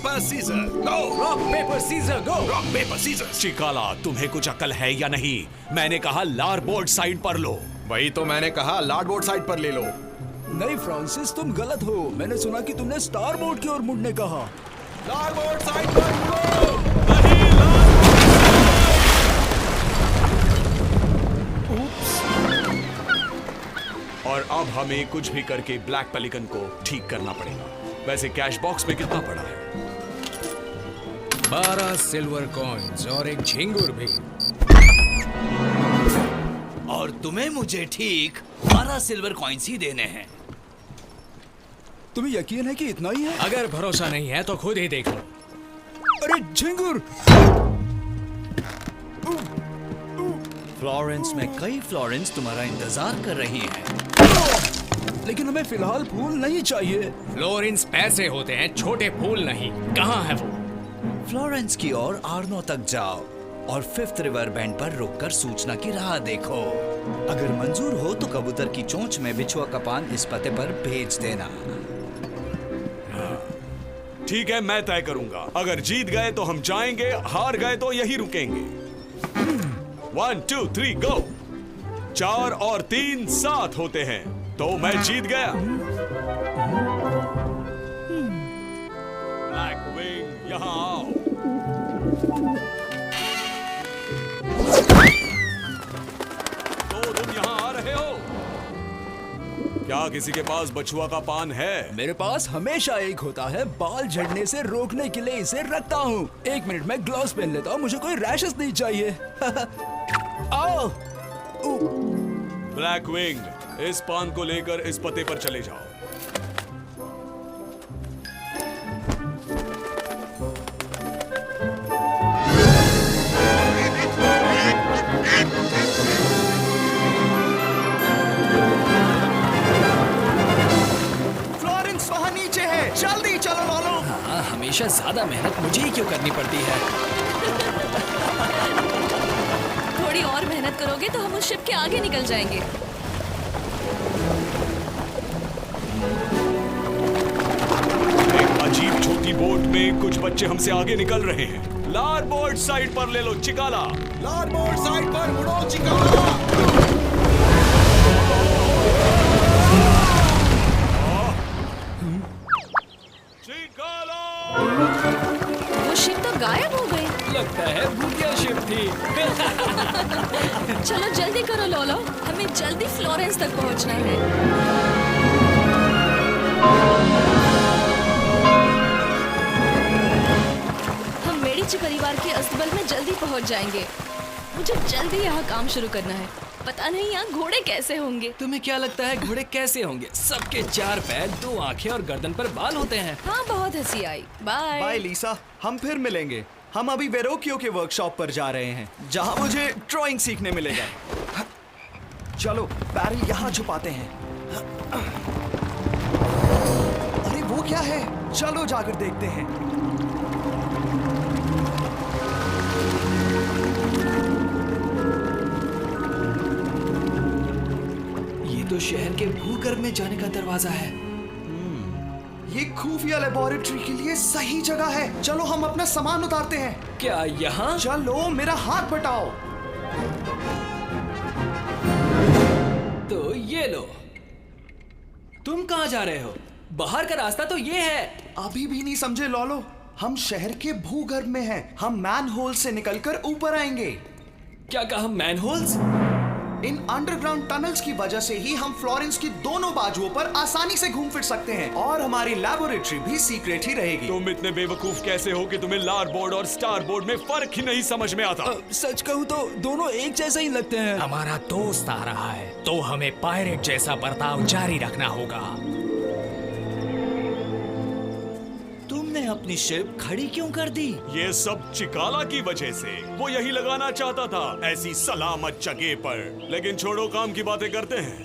Paper scissor go. Rock paper scissor go. Rock paper scissor. चिकाला, तुम्हें कुछ अकल है या नहीं? मैंने कहा लारबोर्ड साइड पर लो। वही तो मैंने कहा, लार्डबोर्ड साइड पर ले लो। नहीं फ्रांसिस, तुम गलत हो। मैंने सुना कि तुमने स्टारबोर्ड की ओर मुड़ने कहा। लार्डबोर्ड साइड पर मुड़ो। और अब हमें कुछ भी करके ब्लैक पेलिकन को ठीक करना पड़ेगा। वैसे कैश बॉक्स में कितना पड़ा है? 12 सिल्वर कॉइन्स और एक झिंगुर भी। और तुम्हें मुझे ठीक 12 सिल्वर कॉइन्स ही देने हैं। तुम्हें यकीन है कि इतना ही है? अगर भरोसा नहीं है तो खुद ही देख लो। अरे झिंगुर! फ्लोरेंस में कई फ्लोरेंस तुम्हारा इंतजार कर रही हैं। लेकिन हमें फिलहाल फूल नहीं चाहिए। फ्लोरेंस पैसे होते हैं, छोटे फूल नहीं। कहाँ है वो? फ्लोरेंस की ओर आर्नो तक जाओ और 5th रिवर बैंड पर रुककर सूचना की राह देखो। अगर मंजूर हो तो कबूतर की चोंच में बिछुआ का पान इस पते पर भेज देना। ठीक है, मैं तय करूंगा। अगर जीत गए तो हम जाएंगे, हार गए तो यही रुकेंगे। 1 2 3 गो। 4 और 3 7 होते हैं, तो मैं जीत गया। ब्लैक विंग, यहाँ आओ। तो तुम यहाँ आ रहे हो? क्या किसी के पास बछुआ का पान है? मेरे पास हमेशा एक होता है। बाल झड़ने से रोकने के लिए इसे रखता हूँ। 1 मिनट में ग्लव्स पहन लेता हूँ, मुझे कोई रैशेस नहीं चाहिए। आओ। ब्लैक विंग, इस पान को लेकर इस पते पर चले जाओ। फ्लोरेंस वहाँ नीचे है, जल्दी चलो लोलो। हाँ, हमेशा ज्यादा मेहनत मुझे ही क्यों करनी पड़ती है? थोड़ी और मेहनत करोगे तो हम उस शिप के आगे निकल जाएंगे। एक अजीब छोटी बोट में कुछ बच्चे हमसे आगे निकल रहे हैं। लारबोर्ड साइड पर ले लो चिकाला। लार्डबोर्ड साइड पर मुड़ो चिकाला। चिकाला! वो शिप तो गायब हो गई। लगता है भूतिया शिप थी। चलो जल्दी करो लोलो, हमें जल्दी फ्लोरेंस तक पहुंचना है। हम मेडिची परिवार के अस्तबल में जल्दी पहुंच जाएंगे। मुझे जल्दी यहाँ काम शुरू करना है। पता नहीं यहाँ घोड़े कैसे होंगे। तुम्हें क्या लगता है घोड़े कैसे होंगे? सबके 4 पैर, 2 आंखें और गर्दन पर बाल होते हैं। हाँ, बहुत हंसी आई। बाय। बाय लीसा, हम फिर मिलेंगे। हम अभी वेरोकियो के वर्कशॉप पर जा रहे हैं, जहां मुझे ड्राइंग सीखने मिलेगा। चलो बैरल यहाँ छुपाते हैं। अरे वो क्या है? चलो जाकर देखते हैं। ये तो शहर के भूगर्भ में जाने का दरवाजा है। ये खुफिया लेबोरेटरी के लिए सही जगह है। चलो हम अपना सामान उतारते हैं। क्या यहाँ? चलो मेरा हाथ बटाओ। तो ये लो। तुम कहाँ जा रहे हो? बाहर का रास्ता तो ये है। अभी भी नहीं समझे लोलो? हम शहर के भूगर्भ में हैं। हम मैनहोल से निकलकर ऊपर आएंगे। क्या कहा? मैनहोल्स? इन अंडरग्राउंड टनल्स की वजह से ही हम फ्लोरेंस की दोनों बाजुओं पर आसानी से घूम फिर सकते हैं, और हमारी लैबोरेटरी भी सीक्रेट ही रहेगी। तुम इतने बेवकूफ कैसे हो कि तुम्हें लारबोर्ड और स्टारबोर्ड में फर्क ही नहीं समझ में आता? सच कहूँ तो दोनों एक जैसे ही लगते हैं। हमारा दोस्त आ रहा है, तो हमें पायरेट जैसा बर्ताव जारी रखना होगा। तुमने अपनी शिप खड़ी क्यों कर दी? ये सब चिकाला की वजह से। वो यही लगाना चाहता था, ऐसी सलामत जगह पर। लेकिन छोड़ो, काम की बातें करते हैं।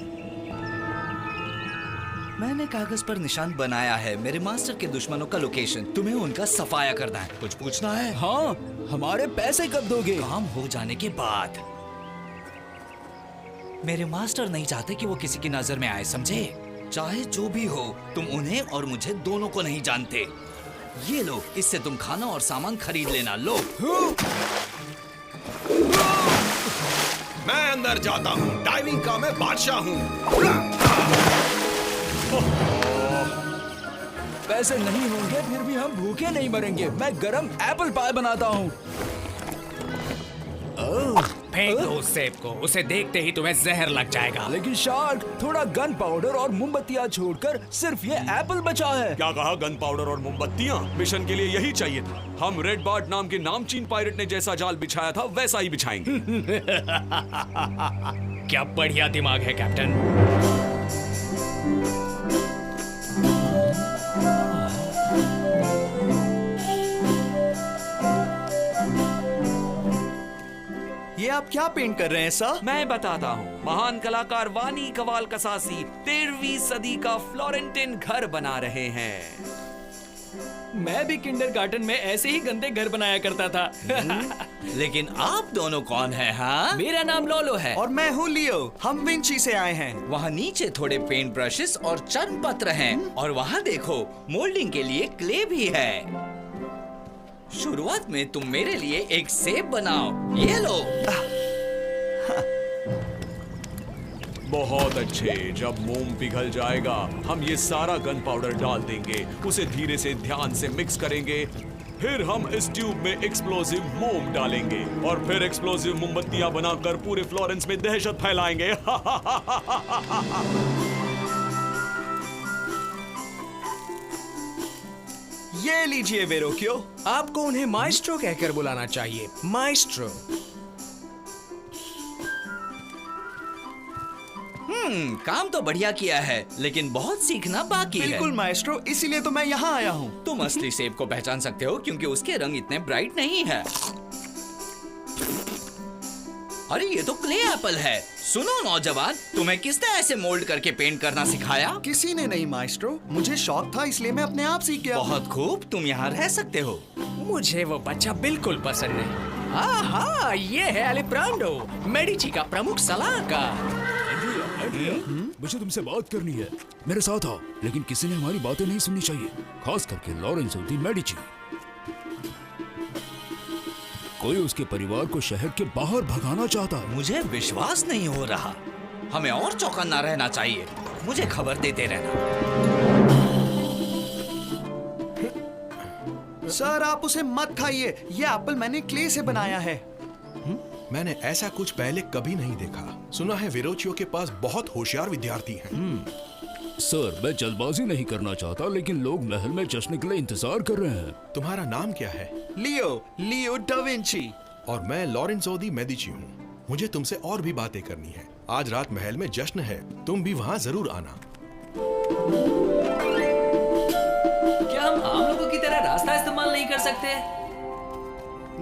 मैंने कागज पर निशान बनाया है, मेरे मास्टर के दुश्मनों का लोकेशन। तुम्हें उनका सफाया करना है। कुछ पूछना है? हाँ, हमारे पैसे कब दोगे? काम हो जाने के बाद। मेरे मास्टर नहीं चाहते कि वो किसी की नजर में आए, समझे? चाहे जो भी हो, तुम उन्हें और मुझे दोनों को नहीं जानते। ये लो, इससे तुम खाना और सामान खरीद लेना। लो। मैं अंदर जाता हूँ, डाइविंग का मैं बादशाह हूँ। पैसे नहीं होंगे फिर भी हम भूखे नहीं मरेंगे। मैं गरम एप्पल पाई बनाता हूँ। फेंक दो उस सेब को, उसे देखते ही तुम्हें जहर लग जाएगा। लेकिन शार्क, थोड़ा गन पाउडर और मोमबत्तियाँ छोड़कर सिर्फ ये एप्पल बचा है। क्या कहा? गन पाउडर और मोमबत्तियां? मिशन के लिए यही चाहिए था। हम रेड बार्ट नाम के नामचीन पायरेट ने जैसा जाल बिछाया था वैसा ही बिछाएंगे। क्या बढ़िया दिमाग है कैप्टन। ये आप क्या पेंट कर रहे हैं सर? मैं बताता हूँ। महान कलाकार वानी कवाल कसासी 13वीं सदी का फ्लोरेंटाइन घर बना रहे हैं। मैं भी किंडरगार्टन में ऐसे ही गंदे घर बनाया करता था। लेकिन आप दोनों कौन हैं? हाँ, मेरा नाम लोलो है। और मैं हूँ लियो। हम विंची से आए हैं। वहाँ नीचे थोड़े पेंट ब्रशेस और चर्म पत्र हैं। और वहाँ देखो, मोल्डिंग के लिए क्ले भी है। शुरुआत में तुम मेरे लिए एक सेब बनाओ। ये लो। बहुत अच्छे। जब मोम पिघल जाएगा हम ये सारा गन पाउडर डाल देंगे, उसे धीरे से ध्यान से मिक्स करेंगे। फिर हम इस ट्यूब में एक्सप्लोसिव मोम डालेंगे और फिर एक्सप्लोसिव मोमबत्तियां बनाकर पूरे फ्लोरेंस में दहशत फैलाएंगे। ये लीजिए वेरोक्यो। आपको उन्हें माइस्ट्रो कहकर बुलाना चाहिए। माइस्ट्रो। काम तो बढ़िया किया है, लेकिन बहुत सीखना बाकी है। बिल्कुल माएस्ट्रो, इसीलिए तो मैं यहाँ आया हूँ। तुम असली सेब को पहचान सकते हो क्योंकि उसके रंग इतने ब्राइट नहीं है। अरे ये तो क्ले एप्पल है। सुनो नौजवान, तुम्हें किसने ऐसे मोल्ड करके पेंट करना सिखाया? किसी ने नहीं माएस्ट्रो, मुझे शौक था इसलिए मैं अपने आप सीख गया। बहुत खूब, तुम यहाँ रह सकते हो। मुझे वो बच्चा बिल्कुल पसंद नहीं। हाँ, ये है एलिप्रांडो, मेडिची का प्रमुख सलाहकार। मुझे तुमसे बात करनी है। मेरे साथ आओ। लेकिन किसी ने हमारी बातें नहीं सुननी चाहिए, खास करके लॉरेंसो दी मेडिची। कोई उसके परिवार को शहर के बाहर भगाना चाहता है। मुझे विश्वास नहीं हो रहा। हमें और चौकन्ना रहना चाहिए। मुझे खबर देते रहना। सर आप उसे मत खाइए। ये एप्पल मैंने क्ले से बनाया है। मैंने ऐसा कुछ पहले कभी नहीं देखा। सुना है वेरोचियो के पास बहुत होशियार विद्यार्थी हैं। सर, मैं जल्दबाजी नहीं करना चाहता, लेकिन लोग महल में जश्न के लिए इंतजार कर रहे हैं। तुम्हारा नाम क्या है? लियो डा विंची। और मैं लॉरेंसो दी मेडिची हूँ। मुझे तुमसे और भी बातें करनी है। आज रात महल में जश्न है, तुम भी वहाँ जरूर आना। क्या हम आम लोगों की तरह रास्ता इस्तेमाल नहीं कर सकते?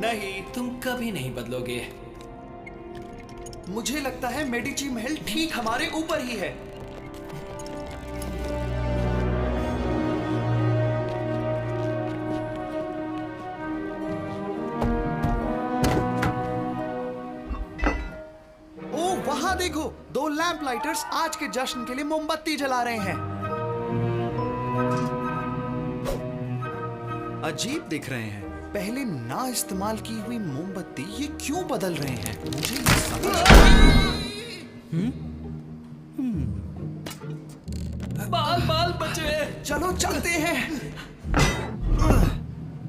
नहीं, तुम कभी नहीं बदलोगे। मुझे लगता है मेडिची महल ठीक हमारे ऊपर ही है। ओ वहां देखो, 2 लैंप लाइटर्स आज के जश्न के लिए मोमबत्ती जला रहे हैं। अजीब दिख रहे हैं। पहले ना इस्तेमाल की हुई मोमबत्ती ये क्यों बदल रहे हैं? मुझे ये बाल बाल बचे। चलो चलते हैं।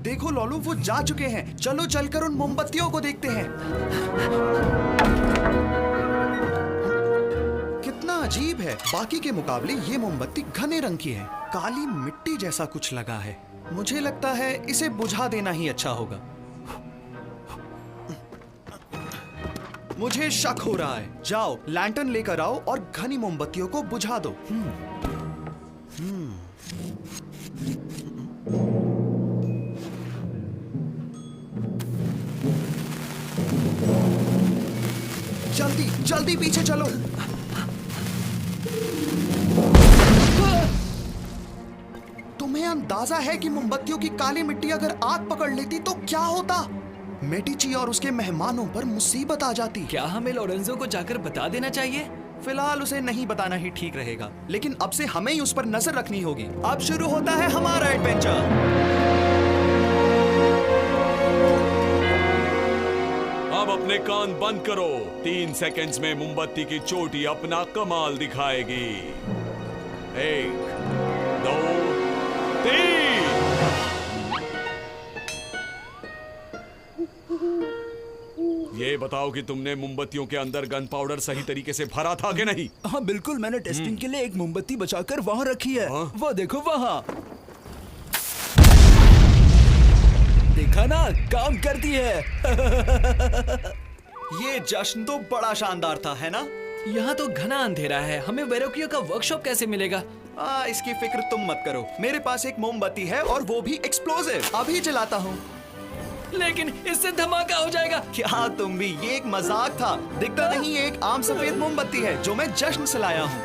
देखो लोलू, वो जा चुके हैं। चलो चलकर उन मोमबत्तियों को देखते हैं। कितना अजीब है। बाकी के मुकाबले ये मोमबत्ती घने रंग की है। काली मिट्टी जैसा कुछ लगा है। मुझे लगता है इसे बुझा देना ही अच्छा होगा। मुझे शक हो रहा है। जाओ लैंटर्न लेकर आओ और घनी मोमबत्तियों को बुझा दो। जल्दी जल्दी पीछे चलो। तुम्हें अंदाजा है कि मोमबत्तियों की काली मिट्टी अगर आग पकड़ लेती तो क्या होता? मेडिची और उसके मेहमानों पर मुसीबत आ जाती। क्या हमें लोरेंजो को जाकर बता देना चाहिए? फिलहाल उसे नहीं बताना ही ठीक रहेगा, लेकिन अब से हमें ही उस पर नजर रखनी होगी। अब शुरू होता है हमारा एडवेंचर। अपने कान बंद करो। 3 सेकंड्स में मोमबत्ती की चोटी अपना कमाल दिखाएगी। 1, 2, 3। ये बताओ कि तुमने मोमबत्तियों के अंदर गन पाउडर सही तरीके से भरा था कि नहीं? हाँ बिल्कुल, मैंने टेस्टिंग के लिए एक मोमबत्ती बचाकर वहाँ रखी है। हाँ? वो देखो वहाँ। देखा ना, काम करती है। ये जश्न तो बड़ा शानदार था, है ना? यहाँ तो घना अंधेरा है, हमें वेरोकियो का वर्कशॉप कैसे मिलेगा? इसकी फिक्र तुम मत करो। मेरे पास एक मोमबत्ती है और वो भी एक्सप्लोसिव। अभी जलाता हूँ। लेकिन इससे धमाका हो जाएगा। क्या तुम भी? ये एक मजाक था। दिखता नहीं, ये एक आम सफेद मोमबत्ती है जो मैं जश्न से लाया हूँ।